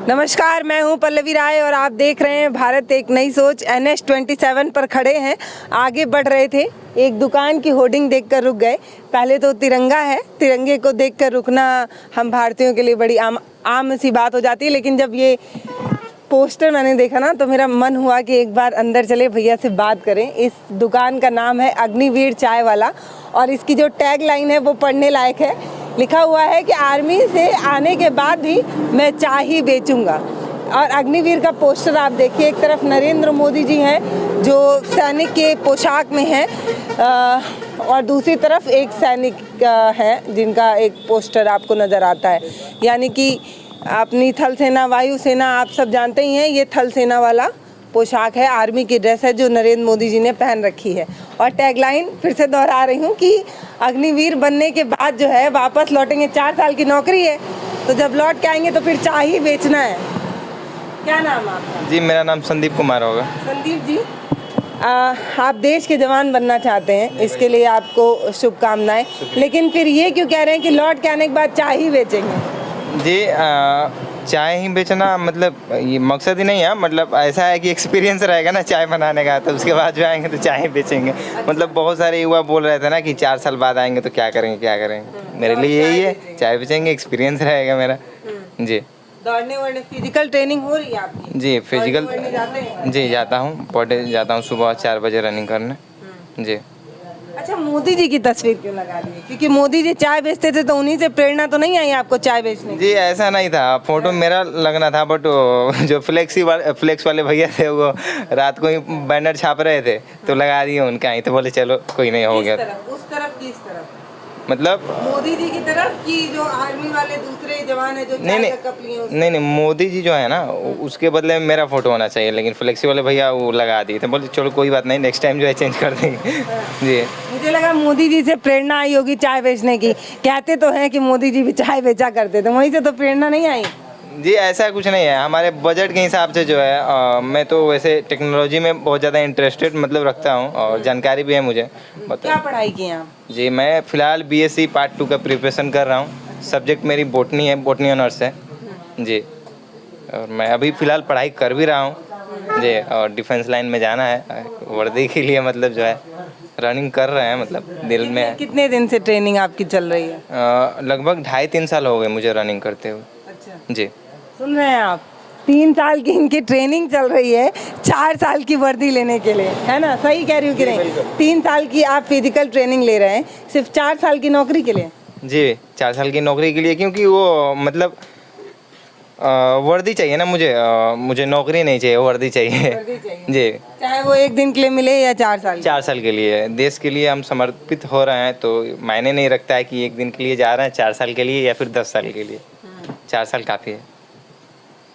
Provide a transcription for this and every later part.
नमस्कार, मैं हूं पल्लवी राय और आप देख रहे हैं भारत एक नई सोच। NH-27 पर खड़े हैं, आगे बढ़ रहे थे, एक दुकान की होर्डिंग देखकर रुक गए। पहले तो तिरंगा है, तिरंगे को देखकर रुकना हम भारतीयों के लिए बड़ी आम सी बात हो जाती है, लेकिन जब ये पोस्टर मैंने देखा ना तो मेरा मन हुआ कि एक बार अंदर चले, भैया से बात करें। इस दुकान का नाम है अग्निवीर चाय वाला और इसकी जो टैग लाइन है वो पढ़ने लायक है। लिखा हुआ है कि आर्मी से आने के बाद भी मैं चाय ही बेचूंगा। और अग्निवीर का पोस्टर आप देखिए, एक तरफ नरेंद्र मोदी जी हैं जो सैनिक के पोशाक में हैं और दूसरी तरफ एक सैनिक है जिनका एक पोस्टर आपको नज़र आता है। यानी कि अपनी थल सेना, वायु सेना आप सब जानते ही हैं, ये थल सेना वाला पोशाक है, आर्मी की ड्रेस है जो नरेंद्र मोदी जी ने पहन रखी है। और टैगलाइन फिर से दोहरा रही हूँ कि अग्निवीर बनने के बाद जो है वापस लौटेंगे। 4 साल की नौकरी है, तो जब लौट के आएंगे तो फिर चाय ही बेचना है। क्या नाम है आपका? जी, मेरा नाम संदीप कुमार होगा। संदीप जी, आप देश के जवान बनना चाहते हैं, इसके लिए आपको शुभकामनाएं। लेकिन फिर ये क्यों कह रहे हैं कि लौट के आने के बाद चाय ही बेचेंगे? जी, चाय ही बेचना मतलब ये मकसद ही नहीं है। मतलब ऐसा है कि एक्सपीरियंस रहेगा ना चाय बनाने का, तो उसके बाद जो आएंगे तो चाय ही बेचेंगे। मतलब बहुत सारे युवा बोल रहे थे ना कि 4 साल बाद आएंगे तो क्या करेंगे। मेरे लिए यही है, चाय बेचेंगे, एक्सपीरियंस रहेगा मेरा। जी, दौड़ने वोड़ने फिजिकल ट्रेनिंग हो रही है आपकी? जी फिजिकल जाते हैं? जी जाता हूँ, पौधे जाता हूँ सुबह 4 बजे रनिंग करने। जी। अच्छा, मोदी जी की तस्वीर क्यों लगा दी? क्योंकि मोदी जी चाय बेचते थे तो उन्हीं से प्रेरणा तो नहीं आई आपको चाय बेचने की? जी, ऐसा नहीं था, फोटो मेरा लगना था, बट जो फ्लेक्स वाले भैया थे वो रात को ही बैनर छाप रहे थे तो लगा दिए उनका ही, तो बोले चलो कोई नहीं, हो गया। उस तरफ किस तरफ? मतलब मोदी जी की तरफ कि जो आर्मी वाले दूसरे जवान है जो चाय का कप लिए हैं नहीं, मोदी जी जो है ना उसके बदले में मेरा फोटो होना चाहिए, लेकिन फ्लेक्सी वाले भैया वो लगा दिए थे। बोले चलो कोई बात नहीं, नेक्स्ट टाइम जो है चेंज कर देंगे। जी, मुझे लगा मोदी जी से प्रेरणा आई होगी चाय बेचने की। कहते तो हैं कि मोदी जी भी चाय बेचा करते थे, वहीं से तो प्रेरणा नहीं आई? जी ऐसा कुछ नहीं है, हमारे बजट के हिसाब से जो है मैं तो वैसे टेक्नोलॉजी में बहुत ज़्यादा इंटरेस्टेड मतलब रखता हूँ और जानकारी भी है मुझे। क्या पढ़ाई की आप? जी, मैं फ़िलहाल BSc पार्ट 2 का प्रिपरेशन कर रहा हूँ। सब्जेक्ट मेरी बोटनी है, बोटनी ऑनर्स है। जी, और मैं अभी फ़िलहाल पढ़ाई कर भी रहा हूँ। जी, और डिफेंस लाइन में जाना है, वर्दी के लिए मतलब जो है रनिंग कर रहे हैं, मतलब दिल में। कितने दिन से ट्रेनिंग आपकी चल रही है? लगभग 2.5-3 साल हो गए मुझे रनिंग करते हुए। अच्छा जी, सुन रहे हैं आप, 3 साल की इनकी ट्रेनिंग चल रही है 4 साल की वर्दी लेने के लिए, है ना? सही कह रही हूँ कि नहीं? 3 साल की आप फिजिकल ट्रेनिंग ले रहे हैं सिर्फ 4 साल की नौकरी के लिए? जी 4 साल की नौकरी के लिए, क्योंकि वो मतलब वर्दी चाहिए ना मुझे नौकरी नहीं चाहिए, वर्दी चाहिए। जी, चाहे वो 1 दिन के लिए मिले या 4 साल? 4 साल के लिए देश के लिए हम समर्पित हो रहे हैं, तो मायने नहीं रखता है कि 1 दिन के लिए जा रहे हैं, 4 साल के लिए या फिर 10 साल के लिए। 4 साल काफ़ी है।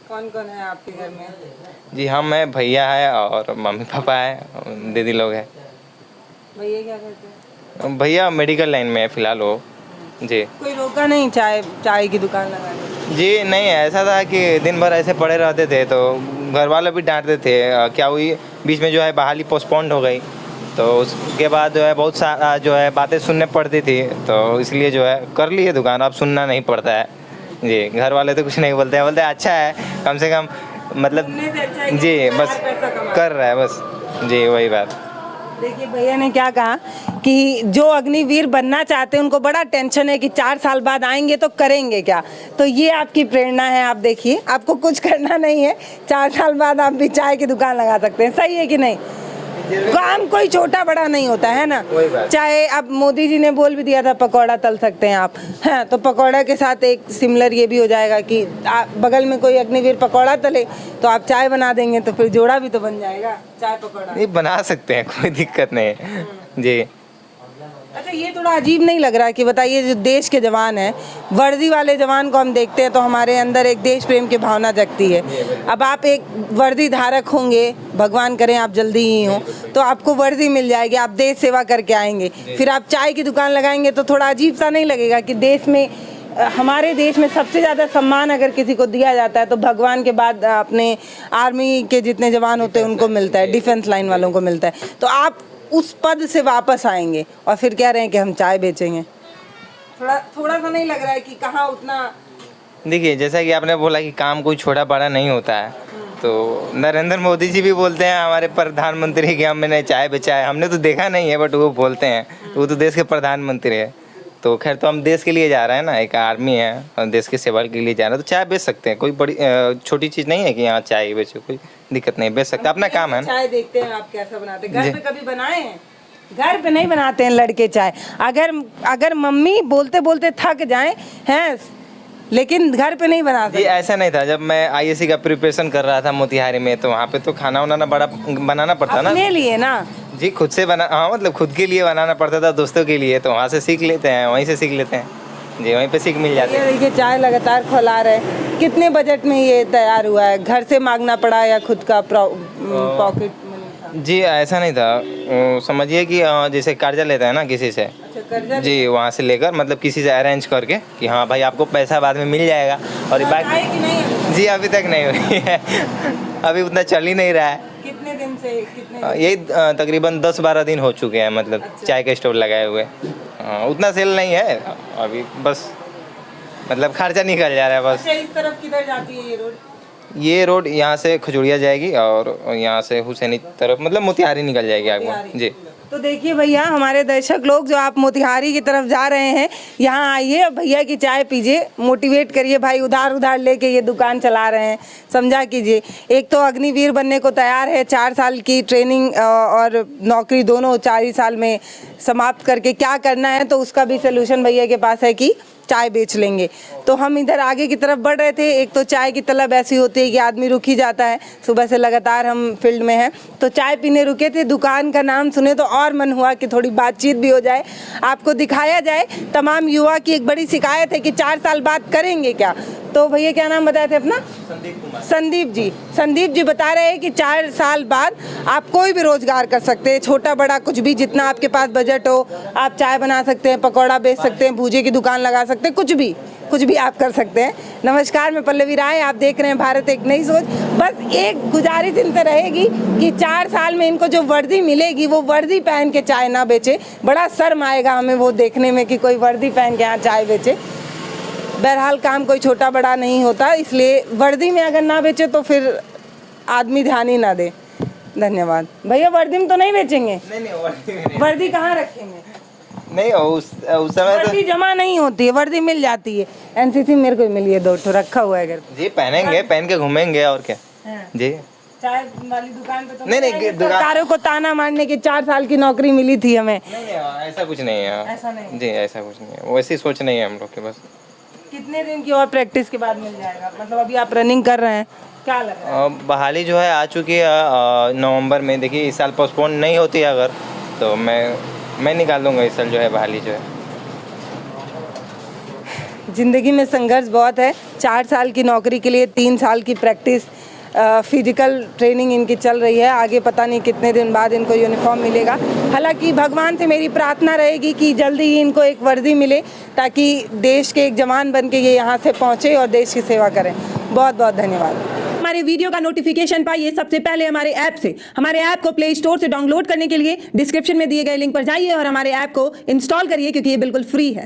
कौन कौन है आपके घर में? जी, हम हैं, भैया है और मम्मी पापा है, दीदी लोग हैं। भैया क्या करते हैं? भैया मेडिकल लाइन में है फ़िलहाल वो। जी, कोई रोका नहीं चाय की दुकान लगाने? जी नहीं, ऐसा था कि दिन भर ऐसे पड़े रहते थे तो घर वाले भी डांटते थे। क्या हुई, बीच में जो है बहाली पोस्टपोन्ड हो गई, तो उसके बाद जो है बहुत सारा जो है बातें सुनने पड़ती थी, तो इसलिए जो है कर लिए दुकान। अब सुनना नहीं पड़ता है। जी, घर वाले तो कुछ नहीं बोलते हैं, अच्छा है कम से कम, मतलब जी बस कर रहा है बस। जी, वही बात। देखिए भैया ने क्या कहा कि जो अग्निवीर बनना चाहते हैं उनको बड़ा टेंशन है कि 4 साल बाद आएंगे तो करेंगे क्या। तो ये आपकी प्रेरणा है। आप देखिए, आपको कुछ करना नहीं है, 4 साल बाद आप भी चाय की दुकान लगा सकते हैं। सही है कि नहीं? काम कोई छोटा बड़ा नहीं होता है ना। चाहे अब मोदी जी ने बोल भी दिया था पकौड़ा तल सकते हैं आप, हैं, तो पकौड़ा के साथ एक सिमिलर ये भी हो जाएगा कि बगल में कोई अग्निवीर पकौड़ा तले तो आप चाय बना देंगे, तो फिर जोड़ा भी तो बन जाएगा, चाय पकौड़ा। नहीं, बना सकते हैं, कोई दिक्कत नहीं है। जी। अच्छा, ये थोड़ा अजीब नहीं लग रहा है कि बताइए, जो देश के जवान हैं, वर्दी वाले जवान को हम देखते हैं तो हमारे अंदर एक देश प्रेम की भावना जगती है। अब आप एक वर्दी धारक होंगे, भगवान करें आप जल्दी ही हो, तो आपको वर्दी मिल जाएगी, आप देश सेवा करके आएंगे, फिर आप चाय की दुकान लगाएंगे, तो थोड़ा अजीब सा नहीं लगेगा कि देश में, हमारे देश में सबसे ज़्यादा सम्मान अगर किसी को दिया जाता है तो भगवान के बाद अपने आर्मी के जितने जवान होते हैं उनको मिलता है, डिफेंस लाइन वालों को मिलता है। तो आप उस पद से वापस आएंगे और फिर कह रहे हैं कि हम चाय बेचेंगे। थोड़ा सा नहीं लग रहा है कि कहाँ उतना देखिए जैसा कि आपने बोला कि काम कोई छोटा बड़ा नहीं होता है, तो नरेंद्र मोदी जी भी बोलते हैं हमारे प्रधानमंत्री कि हमने चाय बेचा है, हमने तो देखा नहीं है बट वो बोलते हैं, वो तो देश के प्रधानमंत्री है। तो खैर तो हम देश के लिए जा रहे हैं ना, एक आर्मी है और देश की सेवा के लिए जा रहे हैं, तो चाय बेच सकते हैं, कोई बड़ी छोटी चीज़ नहीं है कि यहाँ चाय बेचो, कोई दिक्कत नहीं, बेच सकते, अपना काम है ना। चाय देखते हैं आप कैसा बनाते हैं, घर पे कभी बनाए हैं? घर पे नहीं बनाते हैं लड़के चाय। अगर मम्मी बोलते बोलते थक जाएं हैं, लेकिन घर पे नहीं बनाते। जी ऐसा नहीं था, जब मैं आईएससी का प्रिपरेशन कर रहा था मोतिहारी में, तो वहाँ पे तो खाना वाना बड़ा बनाना पड़ता ना। अपने लिए ना? जी खुद से बना, हाँ मतलब खुद के लिए बनाना पड़ता था, दोस्तों के लिए, तो वहाँ से सीख लेते हैं, वहीं से सीख लेते हैं जी, वहीं पे सीख मिल जाती है। ये देखिए चाय लगातार खौला रहे हैं। कितने बजट में ये तैयार हुआ है? घर से मांगना पड़ा या खुद का पॉकेट मनी था? जी ऐसा नहीं था, समझिए कि जैसे कर्जा लेता है ना किसी से, अच्छा, कर्जा जी वहाँ से लेकर, मतलब किसी से अरेंज करके कि हाँ भाई आपको पैसा बाद में मिल जाएगा, और ये चाय की नहीं है? जी अभी तक नहीं हुई है, अभी उतना चल ही नहीं रहा है। कितने दिन से? यही तकरीबन 10-12 दिन हो चुके हैं, मतलब अच्छा। चाय का स्टॉल लगाए हुए। उतना सेल नहीं है अभी, बस मतलब खर्चा निकल जा रहा है बस। अच्छा, इस तरफ किधर जाती है ये रोड? ये रोड यहाँ से खजुड़िया जाएगी और यहाँ से हुसैनी तरफ, मतलब मोतिहारी निकल जाएगी आपको जी। तो देखिए भैया, हमारे दर्शक लोग जो आप मोतिहारी की तरफ जा रहे हैं, यहाँ आइए और भैया की चाय पीजिए, मोटिवेट करिए। भाई उधार उधार लेके ये दुकान चला रहे हैं, समझा कीजिए। एक तो अग्निवीर बनने को तैयार है, 4 साल की ट्रेनिंग और नौकरी दोनों 4 ही साल में समाप्त करके क्या करना है, तो उसका भी सोल्यूशन भैया के पास है कि चाय बेच लेंगे। तो हम इधर आगे की तरफ बढ़ रहे थे। एक तो चाय की तलब ऐसी होती है कि आदमी रुक ही जाता है, सुबह से लगातार हम फील्ड में हैं, तो चाय पीने रुके थे। दुकान का नाम सुने तो और मन हुआ कि थोड़ी बातचीत भी हो जाए, आपको दिखाया जाए। तमाम युवा की एक बड़ी शिकायत है कि 4 साल बाद करेंगे क्या। तो भैया क्या नाम बताए थे अपना? संदीप जी बता रहे हैं कि 4 साल बाद आप कोई भी रोजगार कर सकते हैं, छोटा बड़ा कुछ भी, जितना आपके पास बजट हो। आप चाय बना सकते हैं, पकौड़ा बेच सकते हैं, भूजे की दुकान लगा सकते हैं, कुछ भी आप कर सकते हैं। नमस्कार, मैं पल्लवी राय, आप देख रहे हैं भारत एक नई सोच। बस एक गुजारिश इनसे रहेगी कि 4 साल में इनको जो वर्दी मिलेगी वो वर्दी पहन के चाय ना बेचे। बड़ा शर्म आएगा हमें वो देखने में कि कोई वर्दी पहन के यहाँ चाय बेचे। बहरहाल काम कोई छोटा बड़ा नहीं होता, इसलिए वर्दी में अगर ना बेचे तो फिर आदमी ध्यान ही ना दे। धन्यवाद भैया। वर्दी में तो नहीं बेचेंगे? नहीं वर्दी कहाँ रखेंगे? नहीं उस समय वर्दी जमा नहीं होती है, वर्दी मिल जाती है। एनसीसी मेरे को मिली है 2 ठो, रखा हुआ है घर पे। जी पहनेंगे, पहन के घूमेंगे और क्या जी। चाय वाली दुकान पे तो नहीं, सरकारों को ताना मारने की 4 साल की नौकरी मिली थी हमें। नहीं ऐसा कुछ नहीं है। ऐसा नहीं जी, ऐसा कुछ नहीं है, वैसी सोच नहीं है हम लोग के। बस कितने दिन की और प्रैक्टिस के बाद मिल जाएगा? मतलब अभी आप रनिंग कर रहे हैं, क्या लग रहा है? बहाली जो है आ चुकी है नवंबर में। देखिए इस साल पोस्टपोन नहीं होती है अगर, तो मैं निकाल दूंगा इस साल जो है बहाली जो है। ज़िंदगी में संघर्ष बहुत है। 4 साल की नौकरी के लिए 3 साल की प्रैक्टिस, फिजिकल ट्रेनिंग इनकी चल रही है। आगे पता नहीं कितने दिन बाद इनको यूनिफॉर्म मिलेगा। हालांकि भगवान से मेरी प्रार्थना रहेगी कि जल्दी ही इनको एक वर्दी मिले, ताकि देश के एक जवान बन के ये यहाँ से पहुँचे और देश की सेवा करें। बहुत बहुत धन्यवाद। हमारे वीडियो का नोटिफिकेशन पाइए सबसे पहले हमारे ऐप से। हमारे ऐप को प्ले स्टोर से डाउनलोड करने के लिए डिस्क्रिप्शन में दिए गए लिंक पर जाइए और हमारे ऐप को इंस्टॉल करिए, क्योंकि ये बिल्कुल फ्री है।